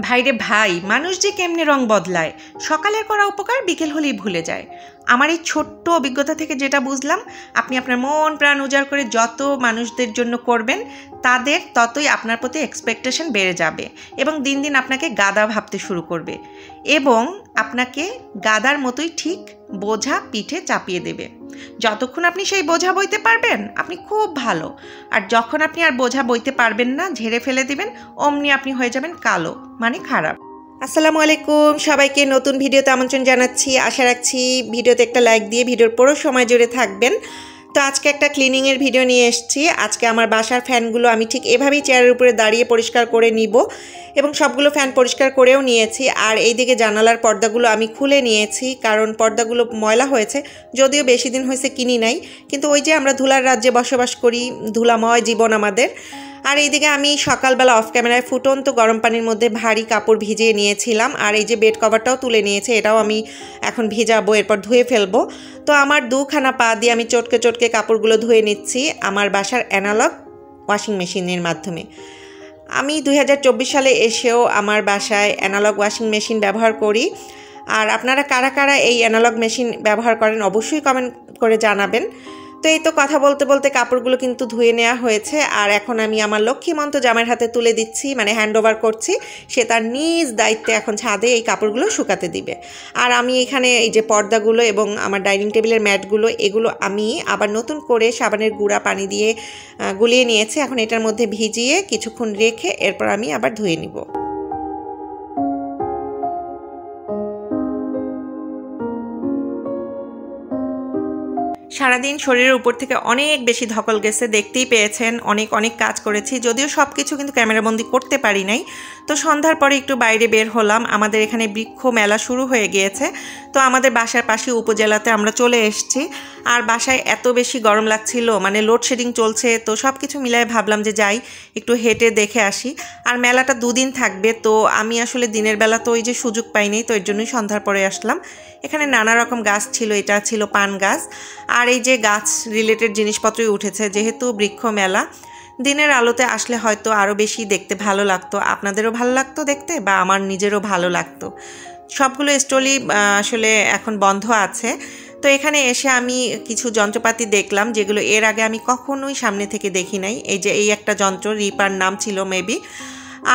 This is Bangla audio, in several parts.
ভাইরে ভাই, মানুষ যে কেমনে রং বদলায়। সকালের করা উপকার বিকেল হলেই ভুলে যায়। আমার এই ছোট্ট অভিজ্ঞতা থেকে যেটা বুঝলাম, আপনি আপনার মন প্রাণ উজাড় করে যত মানুষদের জন্য করবেন, তাদের ততই আপনার প্রতি এক্সপেকটেশন বেড়ে যাবে এবং দিন দিন আপনাকে গাদা ভাবতে শুরু করবে এবং আপনাকে গাদার মতোই ঠিক বোঝা পিঠে চাপিয়ে দেবে। যতক্ষণ আপনি সেই বোঝা বইতে পারবেন আপনি খুব ভালো, আর যখন আপনি আর বোঝা বইতে পারবেন না, ঝেড়ে ফেলে দিবেন, অমনি আপনি হয়ে যাবেন কালো, মানে খারাপ। আসসালামু আলাইকুম, সবাইকে নতুন ভিডিওতে আমন্ত্রণ জানাচ্ছি। আশা রাখছি ভিডিওতে একটা লাইক দিয়ে ভিডিওর পুরো সময় জুড়ে থাকবেন। তো আজকে একটা ক্লিনিংয়ের ভিডিও নিয়ে এসেছি। আজকে আমার বাসার ফ্যানগুলো আমি ঠিক এভাবেই চেয়ারের উপরে দাঁড়িয়ে পরিষ্কার করে নিব এবং সবগুলো ফ্যান পরিষ্কার করেও নিয়েছি। আর এইদিকে জানালার পর্দাগুলো আমি খুলে নিয়েছি, কারণ পর্দাগুলো ময়লা হয়েছে। যদিও বেশি দিন হয়েছে কিনি নাই, কিন্তু ওই যে আমরা ধুলার রাজ্যে বসবাস করি, ধুলাময় জীবন আমাদের। আর এইদিকে আমি সকালবেলা অফ ক্যামেরায় ফুটন্ত গরম পানির মধ্যে ভারী কাপড় ভিজিয়ে নিয়েছিলাম। আর এই যে বেড কভারটাও তুলে নিয়েছে, এটাও আমি এখন ভিজাবো, এরপর ধুয়ে ফেলবো। তো আমার দুখানা পা দিয়ে আমি চটকে চটকে কাপড়গুলো ধুয়ে নিচ্ছি আমার বাসার অ্যানালগ ওয়াশিং মেশিনের মাধ্যমে। আমি 2024 সালে এসেও আমার বাসায় অ্যানালগ ওয়াশিং মেশিন ব্যবহার করি। আর আপনারা কারা কারা এই অ্যানালগ মেশিন ব্যবহার করেন অবশ্যই কমেন্ট করে জানাবেন। তো এই তো কথা বলতে বলতে কাপড়গুলো কিন্তু ধুয়ে নেওয়া হয়েছে। আর এখন আমি আমার লক্ষ্মীমন্ত জামাইয়ের হাতে তুলে দিচ্ছি, মানে হ্যান্ড ওভার করছি। সে তার নিজ দায়িত্বে এখন ছাদে এই কাপড়গুলো শুকাতে দিবে। আর আমি এখানে এই যে পর্দাগুলো এবং আমার ডাইনিং টেবিলের ম্যাটগুলো, এগুলো আমি আবার নতুন করে সাবানের গুঁড়া পানি দিয়ে গুলিয়ে নিয়েছি। এখন এটার মধ্যে ভিজিয়ে কিছুক্ষণ রেখে এরপর আমি আবার ধুয়ে নিব। সারাদিন শরীরের উপর থেকে অনেক বেশি ধকল গেছে, দেখতেই পেয়েছেন। অনেক অনেক কাজ করেছি, যদিও সব কিছু কিন্তু ক্যামেরাবন্দি করতে পারি নাই। তো সন্ধ্যার পরে একটু বাইরে বের হলাম। আমাদের এখানে বৃক্ষ মেলা শুরু হয়ে গিয়েছে। তো আমাদের বাসার পাশে উপজেলাতে আমরা চলে এসেছি। আর বাসায় এত বেশি গরম লাগছিল, মানে লোডশেডিং চলছে। তো সব কিছু মিলায় ভাবলাম যে যাই একটু হেঁটে দেখে আসি। আর মেলাটা 2 দিন থাকবে, তো আমি আসলে দিনের বেলা তো ওই যে সুযোগ পাইনি, তো এর জন্যই সন্ধ্যার পরে আসলাম। এখানে নানা রকম গাছ ছিল, এটা ছিল পান গাছ। আর এই যে গাছ রিলেটেড জিনিসপত্রই উঠেছে, যেহেতু বৃক্ষ মেলা। দিনের আলোতে আসলে হয়তো আরও বেশি দেখতে ভালো লাগতো, আপনাদেরও ভালো লাগতো দেখতে, বা আমার নিজেরও ভালো লাগতো। সবগুলো স্টলই আসলে এখন বন্ধ আছে। তো এখানে এসে আমি কিছু যন্ত্রপাতি দেখলাম, যেগুলো এর আগে আমি কখনোই সামনে থেকে দেখি নাই। এই যে এই একটা যন্ত্র, রিপার নাম ছিল মেবি।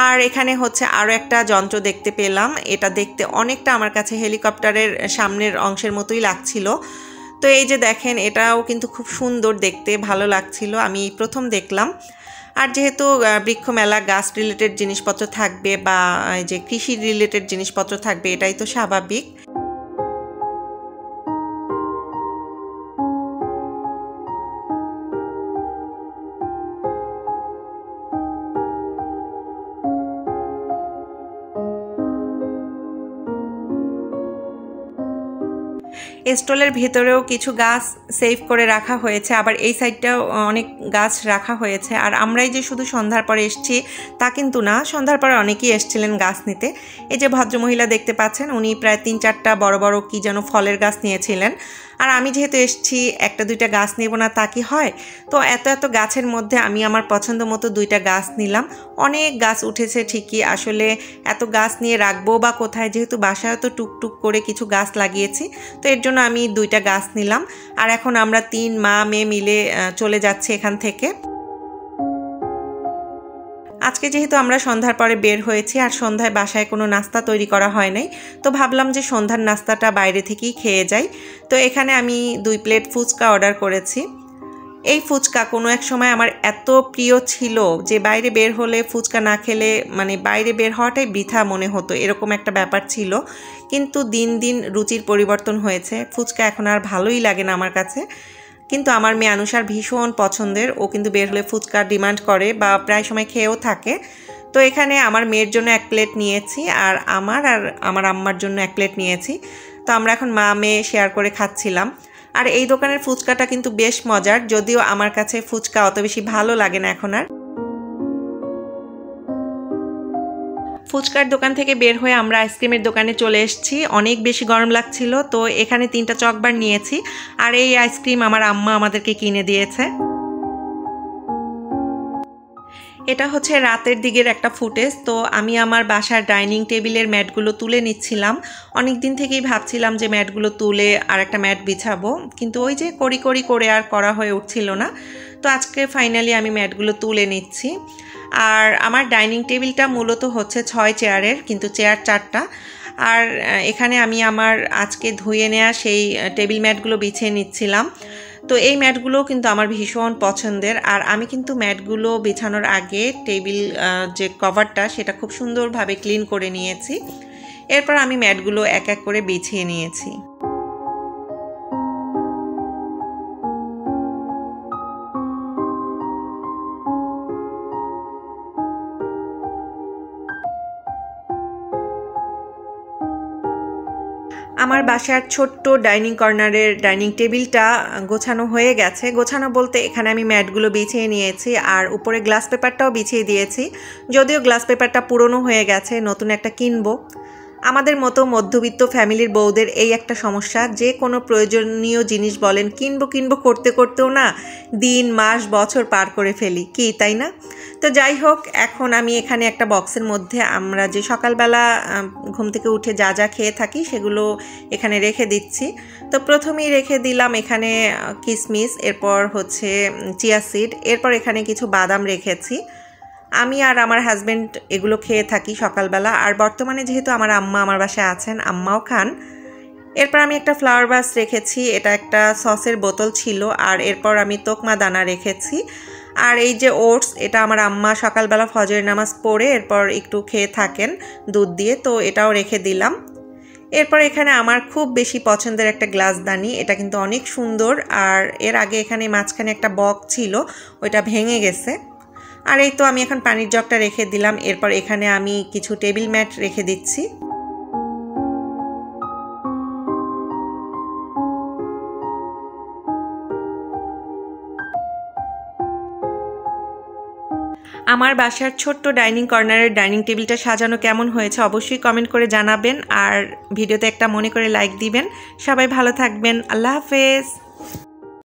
আর এখানে হচ্ছে আরও একটা যন্ত্র দেখতে পেলাম। এটা দেখতে অনেকটা আমার কাছে হেলিকপ্টারের সামনের অংশের মতোই লাগছিল। তো এই যে দেখেন, এটাও কিন্তু খুব সুন্দর দেখতে, ভালো লাগছিল, আমি প্রথম দেখলাম। আর যেহেতু বৃক্ষ মেলা, গাছ রিলেটেড জিনিসপত্র থাকবে বা এই যে কৃষি রিলেটেড জিনিসপত্র থাকবে, এটাই তো স্বাভাবিক। স্টলের ভেতরেও কিছু গাছ সেভ করে রাখা হয়েছে, আবার এই সাইডটাও অনেক গাছ রাখা হয়েছে। আর আমরাই যে শুধু সন্ধ্যার পরে এসেছি তা কিন্তু না, সন্ধ্যার পরে অনেকেই এসেছিলেন গাছ নিতে। এই যে ভদ্রমহিলা দেখতে পাচ্ছেন, উনি প্রায় 3-4টা বড় বড় কি যেন ফলের গাছ নিয়েছিলেন। আর আমি যেহেতু এসেছি 1-2টা গাছ নেব না তা কি হয়? তো এত এত গাছের মধ্যে আমি আমার পছন্দ মতো 2টা গাছ নিলাম। অনেক গাছ উঠেছে ঠিকই, আসলে এত গাছ নিয়ে রাখবো বা কোথায়, যেহেতু বাসায় তো টুকটুক করে কিছু গাছ লাগিয়েছি, তো এর জন্য আমি 2টা গাছ নিলাম। আর এখন আমরা 3 মা মেয়ে মিলে চলে যাচ্ছি এখান থেকে। আজকে যেহেতু আমরা সন্ধ্যার পরে বের হয়েছি আর সন্ধ্যায় বাসায় কোনো নাস্তা তৈরি করা হয় নাই, তো ভাবলাম যে সন্ধ্যার নাস্তাটা বাইরে থেকেই খেয়ে যাই। তো এখানে আমি 2 প্লেট ফুচকা অর্ডার করেছি। এই ফুচকা কোনো এক সময় আমার এত প্রিয় ছিল যে বাইরে বের হলে ফুচকা না খেলে মানে বাইরে বের হওয়াটাই বৃথা মনে হতো, এরকম একটা ব্যাপার ছিল। কিন্তু দিন দিন রুচির পরিবর্তন হয়েছে, ফুচকা এখন আর ভালোই লাগে না আমার কাছে। কিন্তু আমার মেয়ে আনুষার ভীষণ পছন্দের, ও কিন্তু বের হলে ফুচকা ডিমান্ড করে বা প্রায় সময় খেয়েও থাকে। তো এখানে আমার মেয়ের জন্য 1 প্লেট নিয়েছি, আর আমার আম্মার জন্য 1 প্লেট নিয়েছি। তো আমরা এখন মা মেয়ে শেয়ার করে খাচ্ছিলাম। আর এই দোকানের ফুচকাটা কিন্তু বেশ মজার, যদিও আমার কাছে ফুচকা অত বেশি ভালো লাগে না এখন আর। ফুচকার দোকান থেকে বের হয়ে আমরা আইসক্রিমের দোকানে চলে এসেছি। অনেক বেশি গরম লাগছিল, তো এখানে 3টা চকবার নিয়েছি। আর এই আইসক্রিম আমার আম্মা আমাদেরকে কিনে দিয়েছে। এটা হচ্ছে রাতের দিকের একটা ফুটেজ। তো আমি আমার বাসার ডাইনিং টেবিলের ম্যাটগুলো তুলে নিচ্ছিলাম। অনেক দিন থেকেই ভাবছিলাম যে ম্যাটগুলো তুলে আর একটা ম্যাট বিছাবো, কিন্তু ওই যে করি করে আর করা হয়ে উঠছিল না। তো আজকে ফাইনালি আমি ম্যাটগুলো তুলে নিচ্ছি। আর আমার ডাইনিং টেবিলটা মূলত হচ্ছে 6 চেয়ারের, কিন্তু চেয়ার 4টা। আর এখানে আমি আমার আজকে ধুয়ে নেওয়া সেই টেবিল ম্যাটগুলো বিছিয়ে নিচ্ছিলাম। তো এই ম্যাটগুলো কিন্তু আমার ভীষণ পছন্দের। আর আমি কিন্তু ম্যাটগুলো বিছানোর আগে টেবিল যে কভারটা সেটা খুব সুন্দরভাবে ক্লিন করে নিয়েছি। এরপর আমি ম্যাটগুলো এক এক করে বিছিয়ে নিয়েছি। আমার বাসার ছোট্ট ডাইনিং কর্নারের ডাইনিং টেবিলটা গোছানো হয়ে গেছে। গোছানো বলতে এখানে আমি ম্যাটগুলো বিছিয়ে নিয়েছি আর উপরে গ্লাস পেপারটাও বিছিয়ে দিয়েছি। যদিও গ্লাস পেপারটা পুরনো হয়ে গেছে, নতুন একটা কিনবো। আমাদের মতো মধ্যবিত্ত ফ্যামিলির বউদের এই একটা সমস্যা, যে কোনো প্রয়োজনীয় জিনিস বলেন কিনবো করতে করতেও না দিন মাস বছর পার করে ফেলি, কি তাই না? তো যাই হোক, এখন আমি এখানে একটা বক্সের মধ্যে আমরা যে সকালবেলা ঘুম থেকে উঠে যা যা খেয়ে থাকি সেগুলো এখানে রেখে দিচ্ছি। তো প্রথমেই রেখে দিলাম এখানে কিশমিশ, এরপর হচ্ছে চিয়া সিড, এরপর এখানে কিছু বাদাম রেখেছি। আমি আর আমার হাজব্যান্ড এগুলো খেয়ে থাকি সকালবেলা। আর বর্তমানে যেহেতু আমার আম্মা আমার বাসায় আছেন, আম্মাও খান। এরপর আমি একটা ফ্লাওয়ার বাস রেখেছি, এটা একটা সসের বোতল ছিল। আর এরপর আমি তোকমা দানা রেখেছি। আর এই যে ওটস, এটা আমার আম্মা সকালবেলা ফজরের নামাজ পড়ে এরপর একটু খেয়ে থাকেন দুধ দিয়ে, তো এটাও রেখে দিলাম। এরপর এখানে আমার খুব বেশি পছন্দের একটা গ্লাসদানি, এটা কিন্তু অনেক সুন্দর। আর এর আগে এখানে মাঝখানে একটা বক ছিল, ওইটা ভেঙে গেছে। আর এই তো আমি এখন পানির জগটা রেখে দিলাম। এরপর এখানে আমি কিছু টেবিল ম্যাট রেখে দিচ্ছি। আমার বাসার ছোট্ট ডাইনিং কর্নারের ডাইনিং টেবিলটা সাজানো কেমন হয়েছে অবশ্যই কমেন্ট করে জানাবেন। আর ভিডিওতে একটা মনে করে লাইক দিবেন। সবাই ভালো থাকবেন। আল্লাহ হাফেজ।